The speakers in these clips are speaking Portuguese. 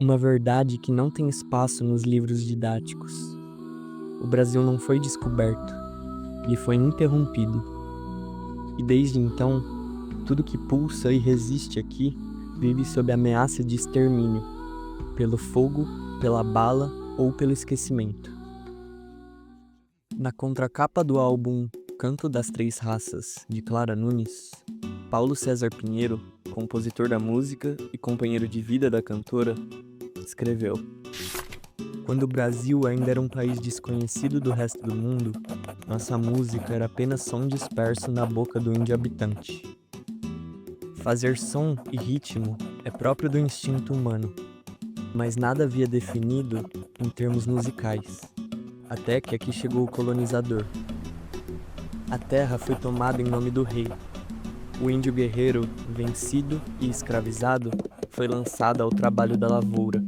Uma verdade que não tem espaço nos livros didáticos. O Brasil não foi descoberto, ele foi interrompido. E desde então, tudo que pulsa e resiste aqui vive sob ameaça de extermínio, pelo fogo, pela bala ou pelo esquecimento. Na contracapa do álbum Canto das Três Raças, de Clara Nunes, Paulo César Pinheiro, compositor da música e companheiro de vida da cantora, escreveu: quando o Brasil ainda era um país desconhecido do resto do mundo, nossa música era apenas som disperso na boca do índio habitante. Fazer som e ritmo é próprio do instinto humano, mas nada havia definido em termos musicais, até que aqui chegou o colonizador. A terra foi tomada em nome do rei. O índio guerreiro, vencido e escravizado, foi lançado ao trabalho da lavoura.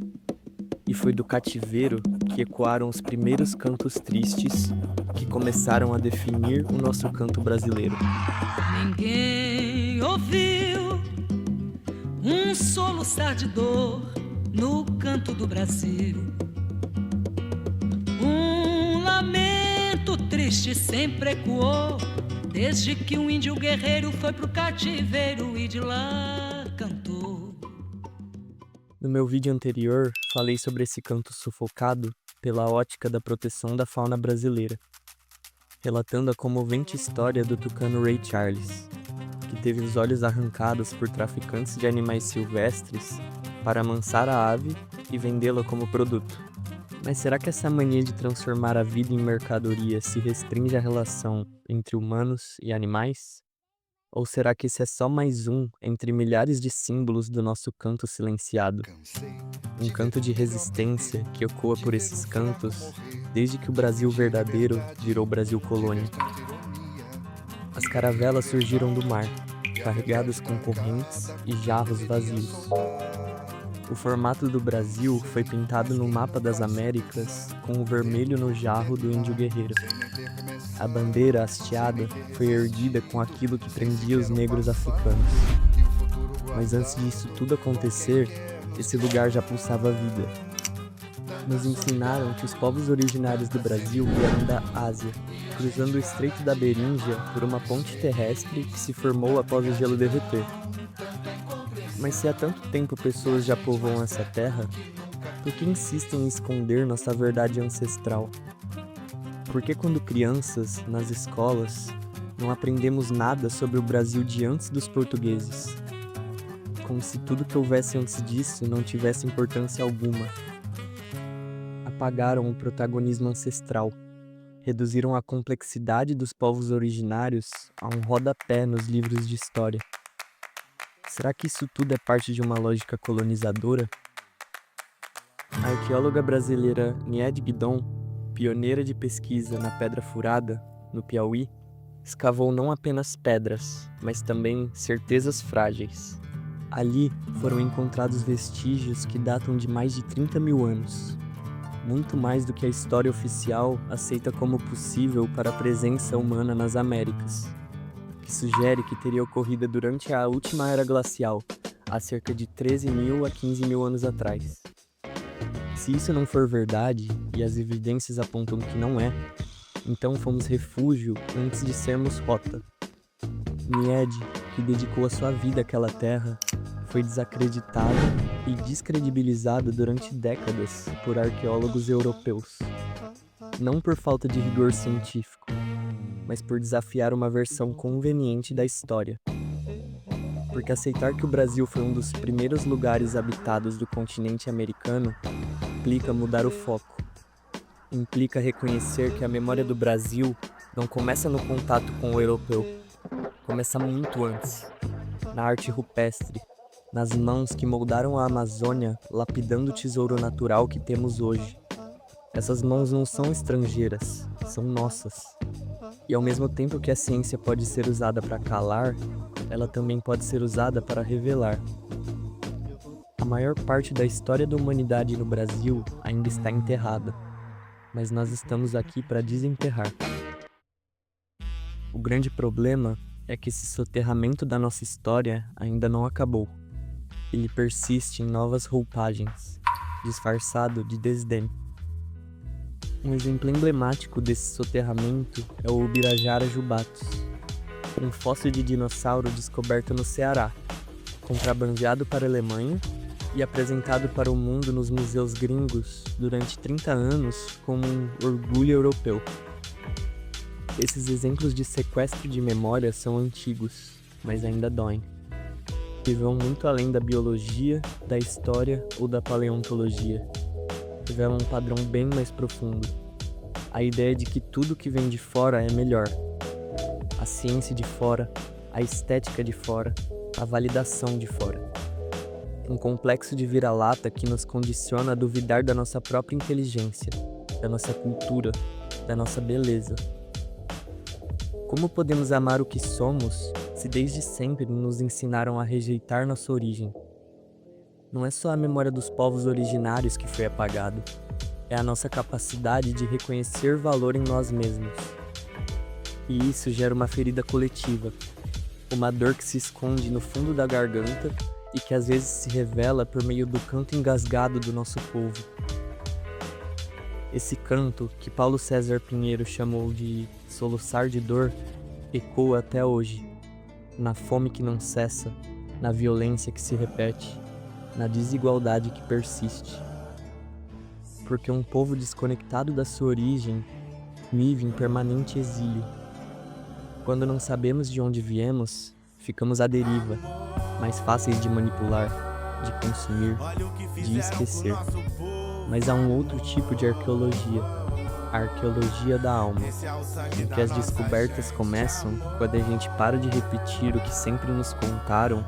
E foi do cativeiro que ecoaram os primeiros cantos tristes que começaram a definir o nosso canto brasileiro. Ninguém ouviu um soluçar de dor no canto do Brasil. Um lamento triste sempre ecoou desde que um índio guerreiro foi pro cativeiro e de lá cantou. No meu vídeo anterior, falei sobre esse canto sufocado pela ótica da proteção da fauna brasileira, relatando a comovente história do tucano Ray Charles, que teve os olhos arrancados por traficantes de animais silvestres para amansar a ave e vendê-la como produto. Mas será que essa mania de transformar a vida em mercadoria se restringe à relação entre humanos e animais? Ou será que esse é só mais um entre milhares de símbolos do nosso canto silenciado? Um canto de resistência que ecoa por esses cantos desde que o Brasil verdadeiro virou Brasil colônia. As caravelas surgiram do mar, carregadas com correntes e jarros vazios. O formato do Brasil foi pintado no mapa das Américas com o vermelho no jarro do índio guerreiro. A bandeira hasteada foi erguida com aquilo que prendia os negros africanos. Mas antes disso tudo acontecer, esse lugar já pulsava vida. Nos ensinaram que os povos originários do Brasil vieram da Ásia, cruzando o Estreito da Beringia por uma ponte terrestre que se formou após o gelo derreter. Mas se há tanto tempo pessoas já povoam essa terra, por que insistem em esconder nossa verdade ancestral? Por que quando crianças, nas escolas, não aprendemos nada sobre o Brasil de antes dos portugueses? Como se tudo que houvesse antes disso não tivesse importância alguma. Apagaram o protagonismo ancestral, reduziram a complexidade dos povos originários a um rodapé nos livros de história. Será que isso tudo é parte de uma lógica colonizadora? A arqueóloga brasileira Nied Guidon, pioneira de pesquisa na Pedra Furada, no Piauí, escavou não apenas pedras, mas também certezas frágeis. Ali foram encontrados vestígios que datam de mais de 30 mil anos, muito mais do que a história oficial aceita como possível para a presença humana nas Américas, que sugere que teria ocorrido durante a última era glacial, há cerca de 13 mil a 15 mil anos atrás. Se isso não for verdade, e as evidências apontam que não é, então fomos refúgio antes de sermos rota. Nied, que dedicou a sua vida àquela terra, foi desacreditado e descredibilizado durante décadas por arqueólogos europeus. Não por falta de rigor científico, mas por desafiar uma versão conveniente da história. Porque aceitar que o Brasil foi um dos primeiros lugares habitados do continente americano implica mudar o foco. Implica reconhecer que a memória do Brasil não começa no contato com o europeu. Começa muito antes, na arte rupestre, nas mãos que moldaram a Amazônia, lapidando o tesouro natural que temos hoje. Essas mãos não são estrangeiras, são nossas. E ao mesmo tempo que a ciência pode ser usada para calar, ela também pode ser usada para revelar. A maior parte da história da humanidade no Brasil ainda está enterrada, mas nós estamos aqui para desenterrar. O grande problema é que esse soterramento da nossa história ainda não acabou. ele persiste em novas roupagens, disfarçado de desdém. Um exemplo emblemático desse soterramento é o Ubirajara jubatus, um fóssil de dinossauro descoberto no Ceará, contrabandeado para a Alemanha e apresentado para o mundo nos museus gringos durante 30 anos como um orgulho europeu. Esses exemplos de sequestro de memória são antigos, mas ainda doem. E vão muito além da biologia, da história ou da paleontologia. Revelam um padrão bem mais profundo. A ideia de que tudo que vem de fora é melhor. A ciência de fora, a estética de fora, a validação de fora. Um complexo de vira-lata que nos condiciona a duvidar da nossa própria inteligência, da nossa cultura, da nossa beleza. Como podemos amar o que somos se desde sempre nos ensinaram a rejeitar nossa origem? Não é só a memória dos povos originários que foi apagado, é a nossa capacidade de reconhecer valor em nós mesmos. E isso gera uma ferida coletiva, uma dor que se esconde no fundo da garganta e que às vezes se revela por meio do canto engasgado do nosso povo. Esse canto, que Paulo César Pinheiro chamou de soluçar de dor, ecoa até hoje, na fome que não cessa, na violência que se repete, na desigualdade que persiste. Porque um povo desconectado da sua origem vive em permanente exílio. Quando não sabemos de onde viemos, ficamos à deriva, mais fáceis de manipular, de consumir, de esquecer. Mas há um outro tipo de arqueologia, a arqueologia da alma, em que as descobertas começam quando a gente para de repetir o que sempre nos contaram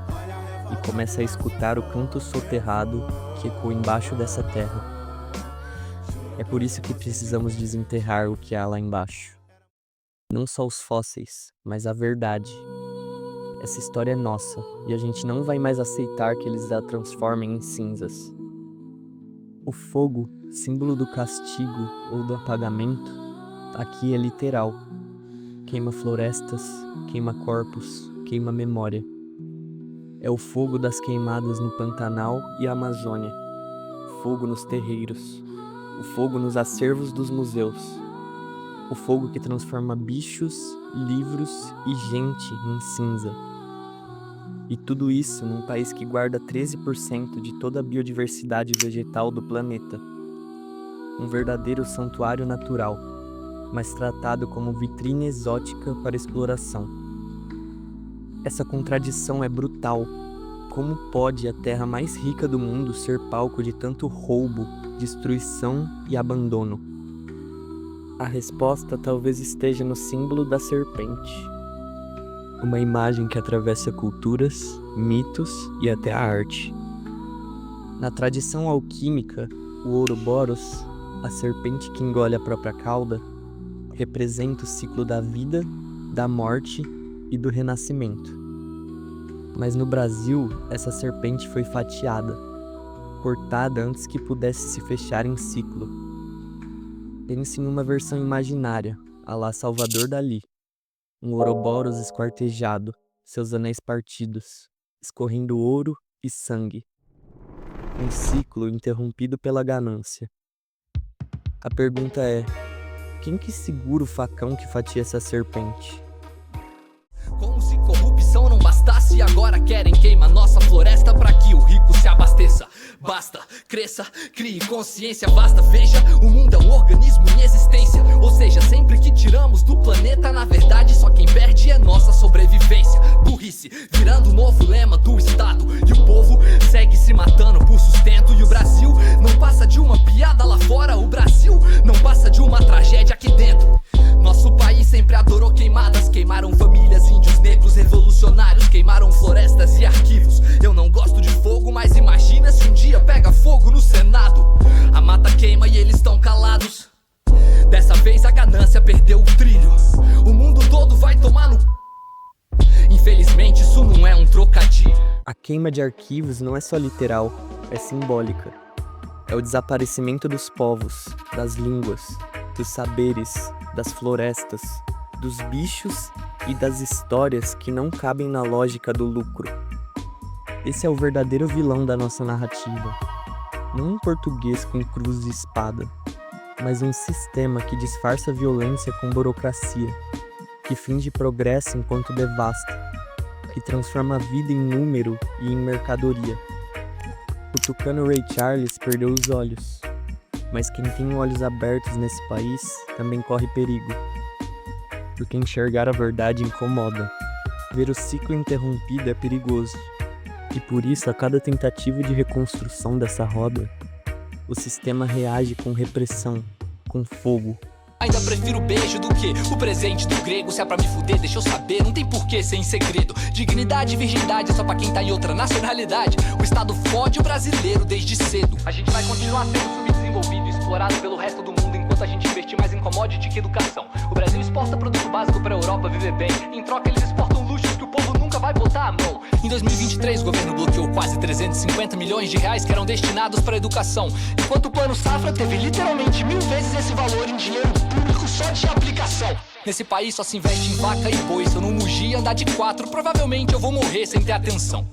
e começa a escutar o canto soterrado que ecoa embaixo dessa terra. É por isso que precisamos desenterrar o que há lá embaixo. Não só os fósseis, mas a verdade. Essa história é nossa e a gente não vai mais aceitar que eles a transformem em cinzas. O fogo, símbolo do castigo ou do apagamento, aqui é literal. Queima florestas, queima corpos, queima memória. É o fogo das queimadas no Pantanal e Amazônia. Fogo nos terreiros. O fogo nos acervos dos museus. O fogo que transforma bichos, livros e gente em cinza. E tudo isso num país que guarda 13% de toda a biodiversidade vegetal do planeta. Um verdadeiro santuário natural, mas tratado como vitrine exótica para exploração. Essa contradição é brutal. Como pode a terra mais rica do mundo ser palco de tanto roubo, destruição e abandono? A resposta talvez esteja no símbolo da serpente. Uma imagem que atravessa culturas, mitos e até a arte. Na tradição alquímica, o Ouroboros, a serpente que engole a própria cauda, representa o ciclo da vida, da morte e do renascimento. Mas no Brasil, essa serpente foi fatiada, cortada antes que pudesse se fechar em ciclo. Pense em uma versão imaginária, à la Salvador Dalí. Um Ouroboros esquartejado, seus anéis partidos, escorrendo ouro e sangue. Um ciclo interrompido pela ganância. A pergunta é: quem que segura o facão que fatia essa serpente? Como se corrupção não bastasse, agora querem queimar nossa floresta pra que o rico se abasteça. Basta, cresça, crie consciência, basta, veja, o mundo é um organismo em existência. Ou seja, sempre que tiramos do planeta, na verdade só quem perde é nossa sobrevivência. Burrice, virando o novo lema do Estado, e o povo segue se matando por sustento. E o Brasil não passa de uma piada lá fora, o Brasil não passa de uma tragédia aqui dentro. Nosso país sempre adorou queimadas, queimaram famílias, índios, negros, revolucionários, queimaram florestas e arquivos. Eu não gosto de fogo, mas imagina se um dia pega fogo no Senado. A mata queima e eles estão calados. Dessa vez a ganância perdeu o trilho. O mundo todo vai tomar no... Infelizmente isso não é um trocadilho. A queima de arquivos não é só literal, é simbólica. É o desaparecimento dos povos, das línguas, dos saberes, das florestas, dos bichos e das histórias que não cabem na lógica do lucro. Esse é o verdadeiro vilão da nossa narrativa. Não um português com cruz e espada, mas um sistema que disfarça a violência com burocracia, que finge progresso enquanto devasta, que transforma a vida em número e em mercadoria. O tucano Ray Charles perdeu os olhos, mas quem tem olhos abertos nesse país também corre perigo, porque enxergar a verdade incomoda. Ver o ciclo interrompido é perigoso, e por isso a cada tentativa de reconstrução dessa roda, o sistema reage com repressão, com fogo. Ainda prefiro o beijo do que o presente do grego. Se é pra me fuder, deixa eu saber, não tem porquê ser em segredo. Dignidade e virgindade é só pra quem tá em outra nacionalidade. O Estado fode o brasileiro desde cedo. A gente vai continuar sendo subdesenvolvido e explorado pelo resto do mundo enquanto a gente investir mais em commodity que educação. O Brasil exporta produto básico pra Europa viver bem. Em troca eles exportam luxos que o povo nunca vai botar a mão. Em 2023 o governo bloqueou quase 350 milhões de reais que eram destinados pra educação, enquanto o Plano Safra teve literalmente 1000 vezes esse valor em dinheiro público só de aplicação. Nesse país só se investe em vaca e boi. Se eu não mugir e andar de 4, provavelmente eu vou morrer sem ter atenção.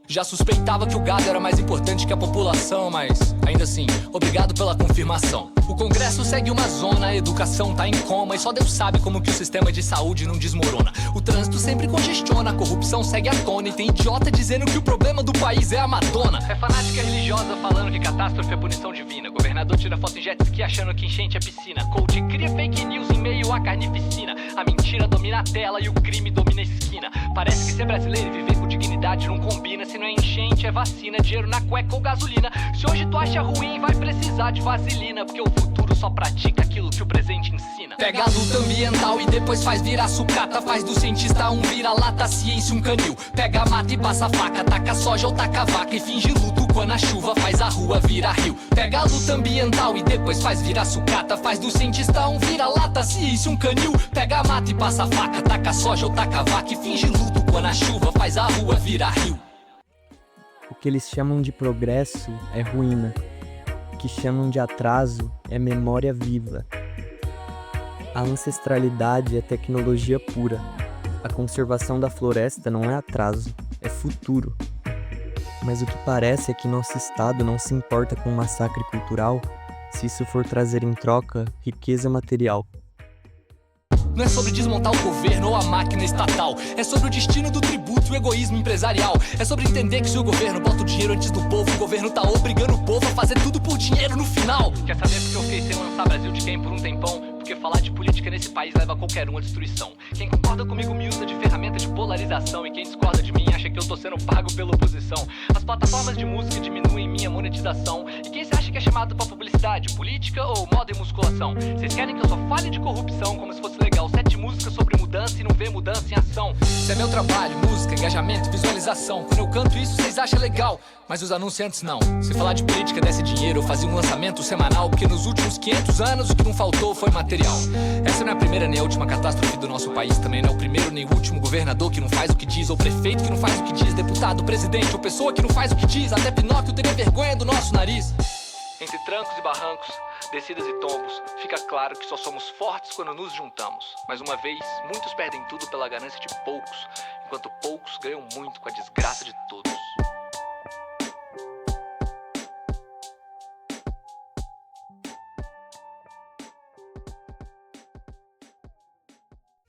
Já suspeitava que o gado era mais importante que a população, mas ainda assim, obrigado pela confirmação. O Congresso segue uma zona, a educação tá em coma e só Deus sabe como que o sistema de saúde não desmorona. O trânsito sempre congestiona, a corrupção segue à tona e tem idiota dizendo que o problema do país é a Madonna. É fanática religiosa falando que catástrofe é punição divina. Governador tira foto em jet ski achando que enchente é piscina. Coach cria fake news em meio à carnificina. A mentira domina a tela e o crime domina a esquina. Parece que ser brasileiro e viver com dignidade não combina. Se não é enchente, é vacina, dinheiro na cueca ou gasolina. Se hoje tu acha ruim, vai precisar de vaselina, porque o futuro só pratica aquilo que o presente ensina. Pega a luta ambiental e depois faz virar sucata. Faz do cientista um vira-lata, ciência um canil. Pega a mata e passa a faca, taca soja ou taca vaca e finge luto quando a chuva faz a rua virar rio. Pega a luta ambiental e depois faz virar sucata. Faz do cientista um vira-lata, ciência um canil. Pega a mata e passa a faca, taca soja ou taca vaca e finge luto quando a chuva faz a rua virar rio. O que eles chamam de progresso é ruína. O que chamam de atraso é memória viva. A ancestralidade é tecnologia pura. A conservação da floresta não é atraso, é futuro. Mas o que parece é que nosso Estado não se importa com o massacre cultural se isso for trazer em troca riqueza material. Não é sobre desmontar o governo ou a máquina estatal. É sobre o destino do tributo e o egoísmo empresarial. É sobre entender que se o governo bota o dinheiro antes do povo, o governo tá obrigando o povo a fazer tudo por dinheiro no final. Quer saber porque eu fiquei sem lançar Brasil de quem por um tempão? Porque falar de política nesse país leva qualquer um à destruição. Quem concorda comigo me usa de ferramenta de polarização, e quem discorda de mim acha que eu tô sendo pago pela oposição. As plataformas de música diminuem minha monetização. E quem se acha que é chamado pra publicidade, política ou moda e musculação? Vocês querem que eu só fale de corrupção como se fosse legal 7 músicas sobre mudança e não ver mudança em ação. Isso é meu trabalho, música, engajamento, visualização. Quando eu canto isso, vocês acham legal, mas os anunciantes não. Se falar de política desse dinheiro, eu fazia um lançamento semanal, porque nos últimos 500 anos o que não faltou foi material. Essa não é a primeira nem a última catástrofe do nosso país. Também não é o primeiro nem o último governador que não faz o que diz, ou prefeito que não faz o que diz, deputado, presidente, ou pessoa que não faz o que diz. Até Pinóquio teria vergonha do nosso nariz. Entre trancos e barrancos, descidas e tombos, fica claro que só somos fortes quando nos juntamos. Mais uma vez, muitos perdem tudo pela ganância de poucos, enquanto poucos ganham muito com a desgraça de todos.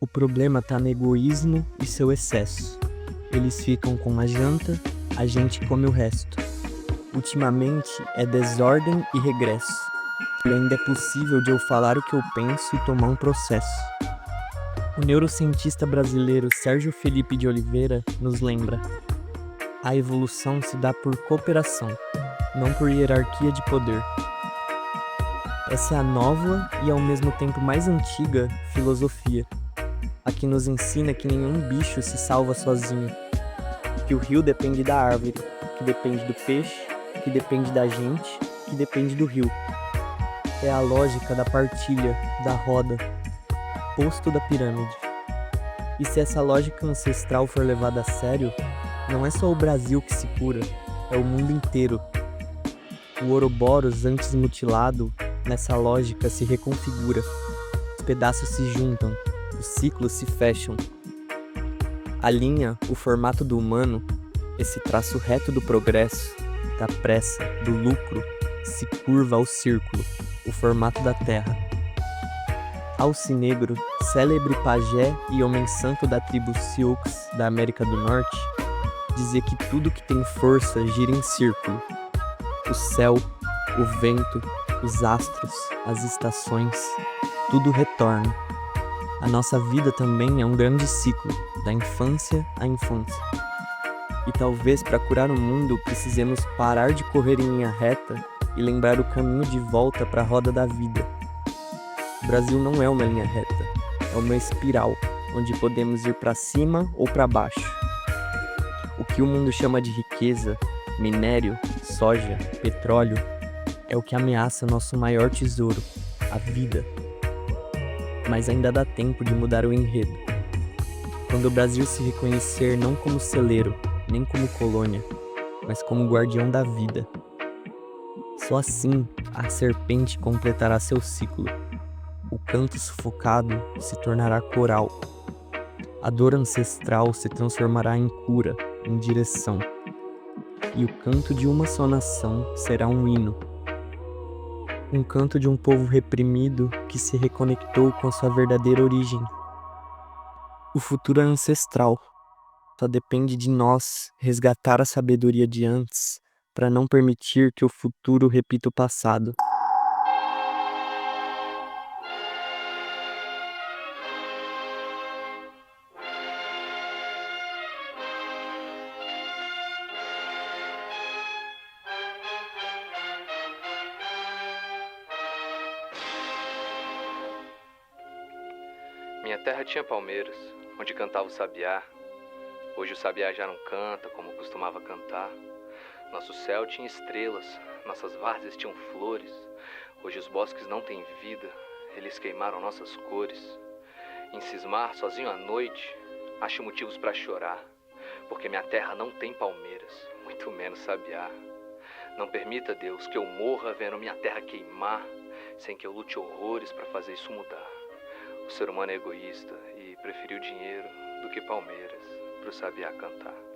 O problema tá no egoísmo e seu excesso. Eles ficam com a janta, a gente come o resto. Ultimamente é desordem e regresso. E ainda é possível de eu falar o que eu penso e tomar um processo. O neurocientista brasileiro Sérgio Felipe de Oliveira nos lembra: a evolução se dá por cooperação, não por hierarquia de poder. Essa é a nova e ao mesmo tempo mais antiga filosofia. A que nos ensina que nenhum bicho se salva sozinho, que o rio depende da árvore, que depende do peixe, que depende da gente, que depende do rio. É a lógica da partilha, da roda, posto da pirâmide. E se essa lógica ancestral for levada a sério, não é só o Brasil que se cura, é o mundo inteiro. O Ouroboros, antes mutilado, nessa lógica se reconfigura. Os pedaços se juntam, os ciclos se fecham. A linha, o formato do humano, Esse traço reto do progresso, da pressa, do lucro, se curva ao círculo, o formato da terra. Alce Negro, célebre pajé e homem santo da tribo Sioux da América do Norte, dizia que tudo que tem força gira em círculo. O céu, o vento, os astros, as estações, tudo retorna. A nossa vida também é um grande ciclo, da infância à infância. E talvez para curar o mundo precisemos parar de correr em linha reta e lembrar o caminho de volta para a roda da vida. O Brasil não é uma linha reta, é uma espiral, onde podemos ir para cima ou para baixo. O que o mundo chama de riqueza, minério, soja, petróleo, é o que ameaça nosso maior tesouro, a vida. Mas ainda dá tempo de mudar o enredo. Quando o Brasil se reconhecer não como celeiro, nem como colônia, mas como guardião da vida. Só assim a serpente completará seu ciclo. O canto sufocado se tornará coral. A dor ancestral se transformará em cura, em direção. E o canto de uma só nação será um hino. Um canto de um povo reprimido que se reconectou com sua verdadeira origem. O futuro é ancestral. Só depende de nós resgatar a sabedoria de antes para não permitir que o futuro repita o passado. Minha terra tinha palmeiras, onde cantava o sabiá. Hoje o sabiá já não canta como costumava cantar. Nosso céu tinha estrelas, nossas várzeas tinham flores. Hoje os bosques não têm vida, eles queimaram nossas cores. Em cismar, sozinho à noite, acho motivos para chorar, porque minha terra não tem palmeiras, muito menos sabiá. Não permita, Deus, que eu morra vendo minha terra queimar, sem que eu lute horrores para fazer isso mudar. O ser humano é egoísta e preferiu dinheiro do que palmeiras pro sabiá cantar.